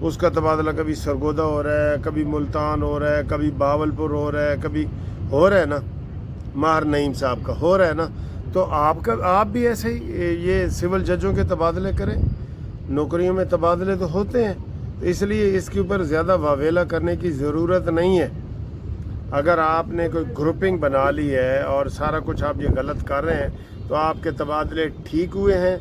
اس کا تبادلہ کبھی سرگودا ہو رہا ہے، کبھی ملتان ہو رہا ہے، کبھی بہاولپور ہو رہا ہے، کبھی ہو رہا ہے نا ماہر نعیم صاحب کا ہو رہا ہے نا، تو آپ بھی ایسے ہی یہ سول ججوں کے تبادلے کریں، نوکریوں میں تبادلے تو ہوتے ہیں، تو اس لیے اس کے اوپر زیادہ واویلا کرنے کی ضرورت نہیں ہے۔ اگر آپ نے کوئی گروپنگ بنا لی ہے اور سارا کچھ آپ یہ غلط کر رہے ہیں تو آپ کے تبادلے ٹھیک ہوئے ہیں،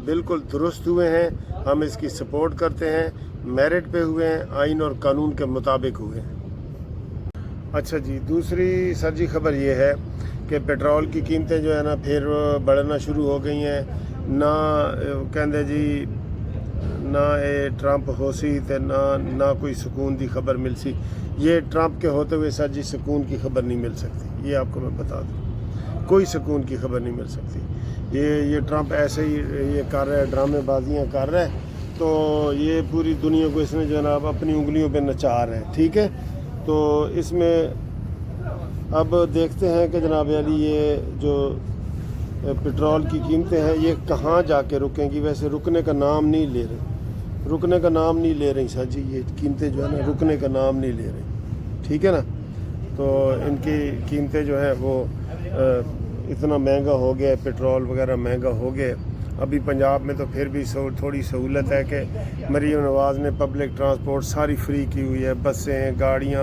بالکل درست ہوئے ہیں، ہم اس کی سپورٹ کرتے ہیں، میرٹ پہ ہوئے ہیں، آئین اور قانون کے مطابق ہوئے ہیں۔ اچھا جی، دوسری سر جی خبر یہ ہے کہ پیٹرول کی قیمتیں جو ہے نا پھر بڑھنا شروع ہو گئی ہیں، نہ کہندے جی نہ ٹرمپ ہو سی تے نہ کوئی سکون دی خبر مل سی۔ یہ ٹرمپ کے ہوتے ہوئے سر جی سکون کی خبر نہیں مل سکتی، یہ آپ کو میں بتا دوں، کوئی سکون کی خبر نہیں مل سکتی۔ یہ ٹرمپ ایسے ہی یہ کر رہا ہے، ڈرامے بازیاں کر رہا ہے، تو یہ پوری دنیا کو اس نے جو ہے نا اپنی انگلیوں پہ نچا رہا ہے، ٹھیک ہے۔ تو اس میں اب دیکھتے ہیں کہ جناب علی یہ جو پیٹرول کی قیمتیں ہیں یہ کہاں جا کے رکیں گی۔ ویسے رکنے کا نام نہیں لے رہی سر جی، یہ قیمتیں جو ہے نا رکنے کا نام نہیں لے رہی، ٹھیک ہے نا۔ تو ان کی قیمتیں جو ہیں وہ اتنا مہنگا ہو گیا، پیٹرول وغیرہ مہنگا ہو گیا۔ ابھی پنجاب میں تو پھر بھی تھوڑی سہولت ہے کہ مریم نواز نے پبلک ٹرانسپورٹ ساری فری کی ہوئی ہے، بسیں، گاڑیاں،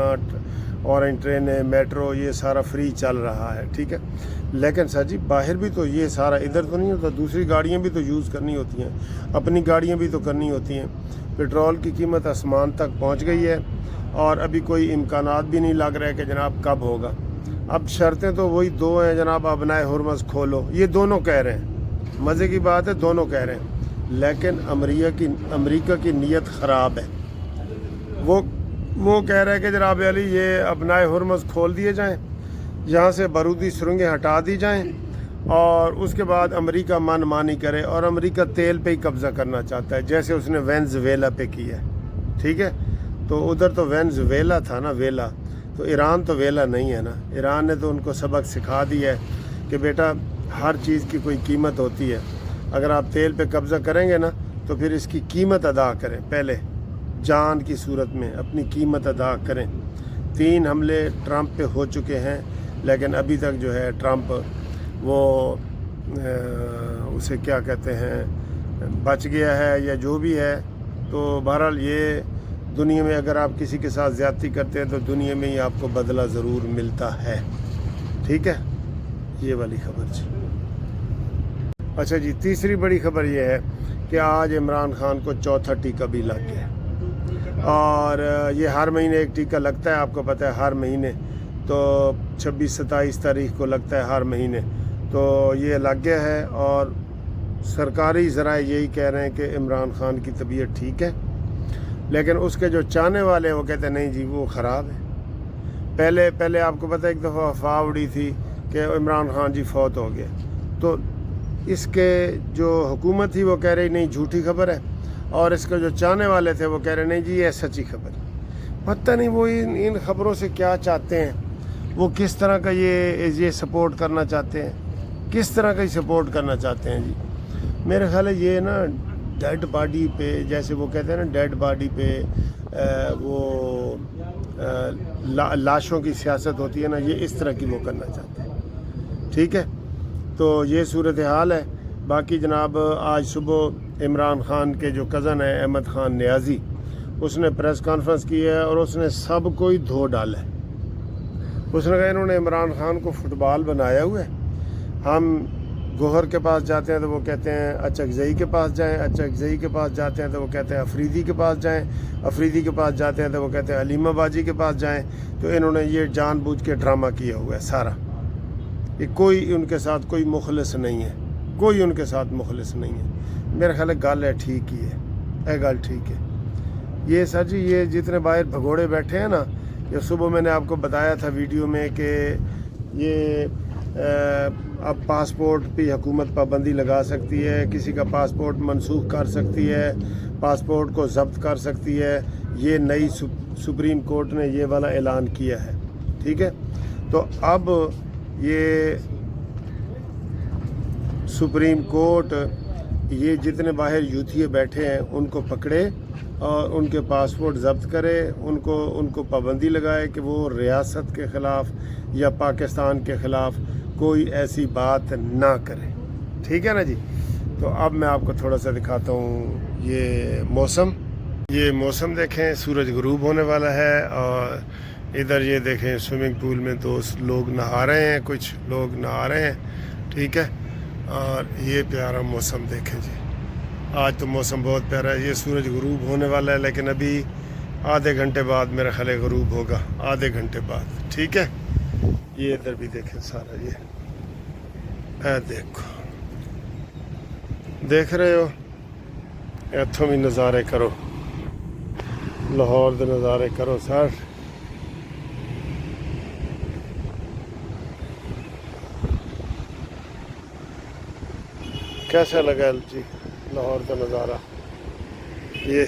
اورنج ٹرینیں، میٹرو، یہ سارا فری چل رہا ہے، ٹھیک ہے۔ لیکن سر جی باہر بھی تو یہ سارا ادھر تو نہیں ہوتا، دوسری گاڑیاں بھی تو یوز کرنی ہوتی ہیں، اپنی گاڑیاں بھی تو کرنی ہوتی ہیں۔ پیٹرول کی قیمت آسمان تک پہنچ گئی ہے اور ابھی کوئی امکانات بھی نہیں لگ رہے کہ جناب کب ہوگا۔ اب شرطیں تو وہی دو ہیں جناب، ابنائے ہرمز کھولو، یہ دونوں کہہ رہے ہیں، مزے کی بات ہے دونوں کہہ رہے ہیں، لیکن امریکہ کی نیت خراب ہے۔ وہ کہہ رہے ہیں کہ جناب علی یہ ابنائے ہرمز کھول دیے جائیں، یہاں سے بارودی سرنگیں ہٹا دی جائیں، اور اس کے بعد امریکہ من مانی کرے، اور امریکہ تیل پہ ہی قبضہ کرنا چاہتا ہے جیسے اس نے وینزویلا پہ کیا ہے، ٹھیک ہے۔ تو ادھر تو وینزویلا تھا نا، ویلا، تو ایران تو ویلا نہیں ہے نا۔ ایران نے تو ان کو سبق سکھا دیا ہے کہ بیٹا ہر چیز کی کوئی قیمت ہوتی ہے، اگر آپ تیل پہ قبضہ کریں گے نا تو پھر اس کی قیمت ادا کریں، پہلے جان کی صورت میں اپنی قیمت ادا کریں۔ 3 حملے ٹرمپ پہ ہو چکے ہیں، لیکن ابھی تک جو ہے ٹرمپ وہ اسے کیا کہتے ہیں بچ گیا ہے یا جو بھی ہے۔ تو بہرحال یہ دنیا میں اگر آپ کسی کے ساتھ زیادتی کرتے ہیں تو دنیا میں ہی آپ کو بدلہ ضرور ملتا ہے، ٹھیک ہے۔ یہ والی خبر جی۔ اچھا جی، تیسری بڑی خبر یہ ہے کہ آج عمران خان کو چوتھا ٹیکہ بھی لگ گیا، اور یہ ہر مہینے ایک ٹیکہ لگتا ہے، آپ کو پتہ ہے ہر مہینے، تو 26-27 تاریخ کو لگتا ہے ہر مہینے، تو یہ لگ گیا ہے، اور سرکاری ذرائع یہی کہہ رہے ہیں کہ عمران خان کی طبیعت ٹھیک ہے، لیکن اس کے جو چاہنے والے ہیں وہ کہتے ہیں نہیں جی وہ خراب ہے۔ پہلے آپ کو پتہ ہے ایک دفعہ افواہ اڑی تھی کہ عمران خان جی فوت ہو گیا، تو اس کے جو حکومت تھی وہ کہہ رہی نہیں جھوٹی خبر ہے، اور اس کے جو چاہنے والے تھے وہ کہہ رہے نہیں جی یہ سچی خبر ہے۔ پتہ نہیں وہ ان خبروں سے کیا چاہتے ہیں، وہ کس طرح کا یہ سپورٹ کرنا چاہتے ہیں، کس طرح کا یہ سپورٹ کرنا چاہتے ہیں جی۔ میرے خیال ہے یہ نا ڈیڈ باڈی پہ، جیسے وہ کہتے ہیں نا ڈیڈ باڈی پہ وہ لاشوں کی سیاست ہوتی ہے نا، یہ اس طرح کی وہ کرنا چاہتے ہیں، ٹھیک ہے۔ تو یہ صورتحال ہے۔ باقی جناب آج صبح عمران خان کے جو کزن ہے احمد خان نیازی، اس نے پریس کانفرنس کی ہے اور اس نے سب کو ہی دھو ڈالا ہے۔ اس نے کہا انہوں نے عمران خان کو فٹ بال بنایا ہوا ہے، ہم گوہر کے پاس جاتے ہیں تو وہ کہتے ہیں اچکزئی کے پاس جائیں، اچکزئی کے پاس جاتے ہیں تو وہ کہتے ہیں افریدی کے پاس جائیں، افریدی کے پاس جاتے ہیں تو وہ کہتے ہیں علیمہ باجی کے پاس جائیں۔ تو انہوں نے یہ جان بوجھ کے ڈرامہ کیا ہوا ہے سارا، یہ کوئی ان کے ساتھ کوئی مخلص نہیں ہے، کوئی ان کے ساتھ مخلص نہیں ہے۔ میرا خیال ہے گل ہے ٹھیک ہی ہے، گل ٹھیک ہے۔ یہ سر جی یہ جتنے باہر بھگوڑے بیٹھے ہیں نا، یہ صبح میں نے آپ کو بتایا تھا ویڈیو میں کہ یہ اب پاسپورٹ پہ حکومت پابندی لگا سکتی ہے، کسی کا پاسپورٹ منسوخ کر سکتی ہے، پاسپورٹ کو ضبط کر سکتی ہے، یہ نئی سپریم کورٹ نے یہ والا اعلان کیا ہے، ٹھیک ہے۔ تو اب یہ سپریم کورٹ یہ جتنے باہر یوتھیے بیٹھے ہیں ان کو پکڑے اور ان کے پاسپورٹ ضبط کرے، ان کو پابندی لگائے کہ وہ ریاست کے خلاف یا پاکستان کے خلاف کوئی ایسی بات نہ کرے، ٹھیک ہے نا جی۔ تو اب میں آپ کو تھوڑا سا دکھاتا ہوں یہ موسم دیکھیں، سورج غروب ہونے والا ہے، اور ادھر یہ دیکھیں سوئمنگ پول میں دوست لوگ نہا رہے ہیں، کچھ لوگ نہا رہے ہیں، ٹھیک ہے۔ اور یہ پیارا موسم دیکھیں جی، آج تو موسم بہت پیارا ہے۔ یہ سورج غروب ہونے والا ہے، لیکن ابھی آدھے گھنٹے بعد میرا خیال ہے غروب ہوگا، آدھے گھنٹے بعد، ٹھیک ہے۔ یہ ادھر بھی دیکھیں سارا، یہ دیکھو، دیکھ رہے ہو، اتوں بھی نظارے کرو، لاہور دے نظارے کرو سر۔ کیسا لگا جی لاہور کا نظارہ؟ یہ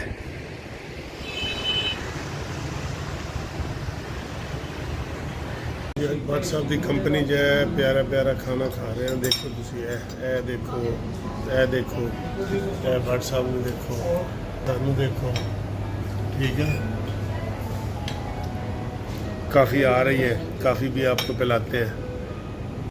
بٹ صاحب دی کمپنی جو ہے پیارا پیارا کھانا کھا رہے ہیں، دیکھو تسی اے دیکھو، اے دیکھو، اے بٹ صاحب نے دیکھو، تانوں دیکھو، ٹھیک ہے۔ کافی آ رہی ہے، کافی بھی آپ کو پلاتے ہیں۔